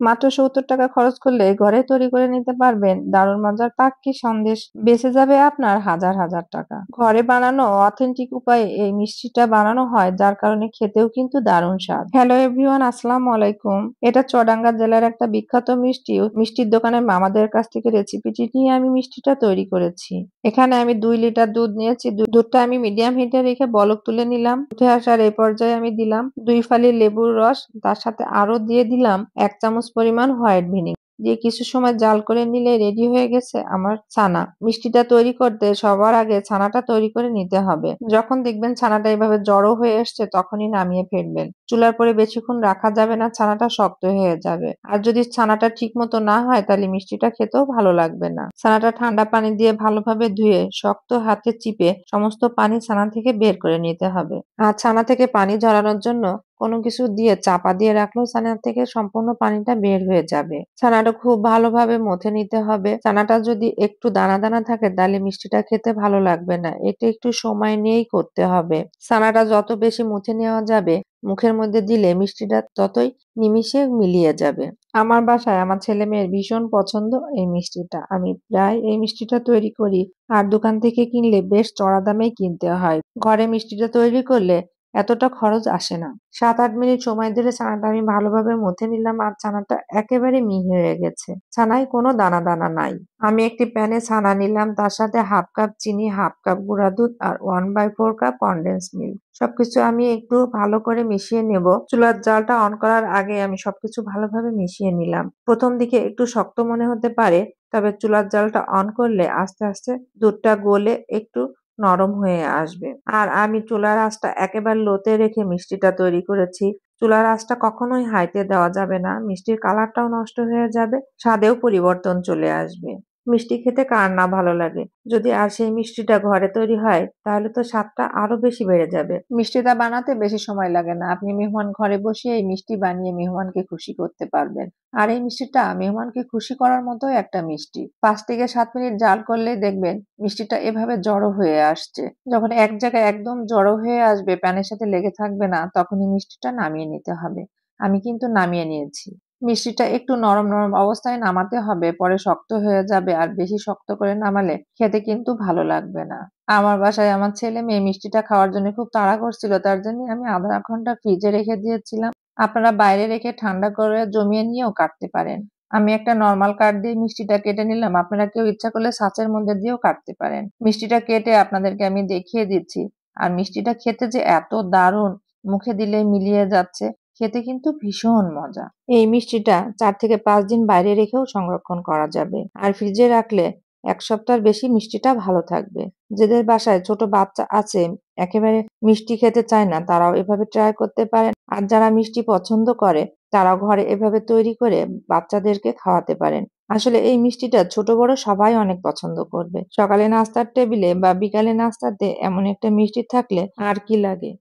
মাত্র ৳৭০ খরচ করলে ঘরে তৈরি করে নিতে পারবেন দারুণ মজার পাক্কি সন্দেশ। বেঁচে যাবে আপনার হাজার হাজার টাকা। ঘরে বানানো অথেন্টিক উপায়ে এই মিষ্টিটা বানানো হয়, যার কারণে খেতেও কিন্তু দারুণ স্বাদ। হ্যালো এভরিওয়ান, আসসালামু আলাইকুম। এটা চুয়াডাঙ্গা জেলার একটা বিখ্যাত মিষ্টি। মিষ্টির দোকানের মামাদের কাছ থেকে রেসিপিটি নিয়ে আমি মিষ্টিটা তৈরি করেছি। এখানে আমি 2 লিটার দুধ নিয়েছি। দুধটা আমি মিডিয়াম হিটে রেখে বলক তুলে নিলাম। উঠে আসার এই পর্যায়ে আমি দিলাম 2 ফালি লেবুর রস। তার সাথে আরো দিয়ে দিলাম 1 চামচ পরিমাণ হোয়াইট ভিনেগার। দিয়ে কিছু সময় জাল করে নিলে রেডি হয়ে গেছে আমার ছানা। মিষ্টিটা তৈরি করতে সবার আগে ছানাটা তৈরি করে নিতে হবে। যখন দেখবেন ছানাটা এভাবে জড়ো হয়ে এসছে তখনই নামিয়ে ফেলবেন। চুলার পরে বেশিক্ষণ রাখা যাবে না, ছানাটা শক্ত হয়ে যাবে। আর যদি ছানাটা ঠিক মতো না হয় তাহলে মিষ্টিটা খেতেও ভালো লাগবে না। ছানাটা ঠান্ডা পানি দিয়ে ভালোভাবে ধুয়ে শক্ত হাতে চিপে সমস্ত পানি ছানা থেকে বের করে নিতে হবে। আর ছানা থেকে পানি ঝরানোর জন্য কোনো কিছু দিয়ে চাপা দিয়ে রাখলেও ছানা থেকে সম্পূর্ণ পানিটা বের হয়ে যাবে। ছানাটা খুব ভালোভাবে মথে নিতে হবে। ছানাটা যদি একটু দানা দানা থাকে তাহলে মিষ্টিটা খেতে ভালো লাগবে না। এটা একটু সময় নিয়েই করতে হবে। ছানাটা যত বেশি মুথে নেওয়া যাবে, মুখের মধ্যে দিলে মিষ্টিটা ততই নিমিষে মিলিয়ে যাবে। আমার বাসায় আমার ছেলে-মেয়ের ভীষণ পছন্দ এই মিষ্টিটা। আমি প্রায় এই মিষ্টিটা তৈরি করি, আর দোকান থেকে কিনলে বেশ চড়া দামেই কিনতে হয়। ঘরে মিষ্টিটা তৈরি করলে এতটা খরচ আসে না। ৭-৮ মিনিট সময় ধরে ছানাটা আমি ভালোভাবে মথে নিলাম, আর ছানাটা একেবারে মিহি হয়ে গেছে। ছানায় কোনো দানা দানা নাই। আমি একটি প্যানে ছানা নিলাম, তার সাথে 1/2 কাপ চিনি, 1/2 কাপ গুঁড়া দুধ আর 1/4 কাপ কনডেন্স মিল্ক। সবকিছু আমি একটু ভালো করে মিশিয়ে নেব। চুলার জালটা অন করার আগে আমি সবকিছু ভালোভাবে মিশিয়ে নিলাম। প্রথম দিকে একটু শক্ত মনে হতে পারে, তবে চুলার জালটা অন করলে আস্তে আস্তে দুধটা গলে একটু নরম হয়ে আসবে। আর আমি চুলার আঁচটা একেবারে লোতে রেখে মিষ্টিটা তৈরি করেছি। চুলার আঁচটা কখনোই হাইতে দেওয়া যাবে না, মিষ্টির কালারটাও নষ্ট হয়ে যাবে, স্বাদেও পরিবর্তন চলে আসবে। মিষ্টি খেতে কার না ভালো লাগে। যদি আর সেই মিষ্টিটা ঘরে তৈরি হয় তাহলে তো স্বাদটা আরো বেশি বেড়ে যাবে। মিষ্টিটা বানাতে বেশি সময় লাগে না। আপনি মেহমান ঘরে বসে এই মিষ্টি বানিয়ে মেহমানকে খুশি করতে পারবেন। আর এই মিষ্টিটা মেহমানকে খুশি করার মতোই একটা মিষ্টি। 5 থেকে 7 মিনিট জাল করলেই দেখবেন মিষ্টিটা এভাবে জড়ো হয়ে আসছে। যখন এক জায়গায় একদম জড়ো হয়ে আসবে, প্যানের সাথে লেগে থাকবে না, তখনই মিষ্টিটা নামিয়ে নিতে হবে। আমি কিন্তু নামিয়ে নিয়েছি। মিষ্টিটা একটু নরম নরম অবস্থায় নামাতে হবে, পরে শক্ত হয়ে যাবে, আর বেশি শক্ত করে নামালে খেতে কিন্তু ভালো লাগবে না। আমার বাসায় আমার ছেলে মেয়ে মিষ্টিটা খাওয়ার জন্য খুব তাড়া করছিল, তার জন্য আমি আধা ঘন্টা ফ্রিজে রেখে দিয়েছিলাম। আপনারা বাইরে রেখে ঠান্ডা করে জমিয়ে নিয়েও কাটতে পারেন। আমি একটা নরমাল কাঠ দিয়ে মিষ্টিটা কেটে নিলাম। আপনারা কেউ ইচ্ছা করলে ছাঁচের মধ্যে দিয়েও কাটতে পারেন। মিষ্টিটা কেটে আপনাদেরকে আমি দেখিয়ে দিচ্ছি। আর মিষ্টিটা খেতে যে এত দারুণ, মুখে দিলেই মিলিয়ে যাচ্ছে। খেতে কিন্তু ভীষণ মজা। এই মিষ্টিটা 4 থেকে 5 দিন বাইরে রেখেও সংরক্ষণ করা যাবে। আর ফ্রিজে রাখলে 1 সপ্তাহের বেশি মিষ্টিটা ভালো থাকবে। যাদের বাসায় ছোট বাচ্চা আছে, একেবারে মিষ্টি খেতে চায় না, তারাও এভাবে ট্রাই করতে পারেন। আর যারা মিষ্টি পছন্দ করে তারাও ঘরে এভাবে তৈরি করে বাচ্চাদেরকে খাওয়াতে পারেন। আসলে এই মিষ্টিটা ছোট বড় সবাই অনেক পছন্দ করবে। সকালে নাস্তার টেবিলে বা বিকালে নাস্তাতে এমন একটা মিষ্টি থাকলে আর কি লাগে।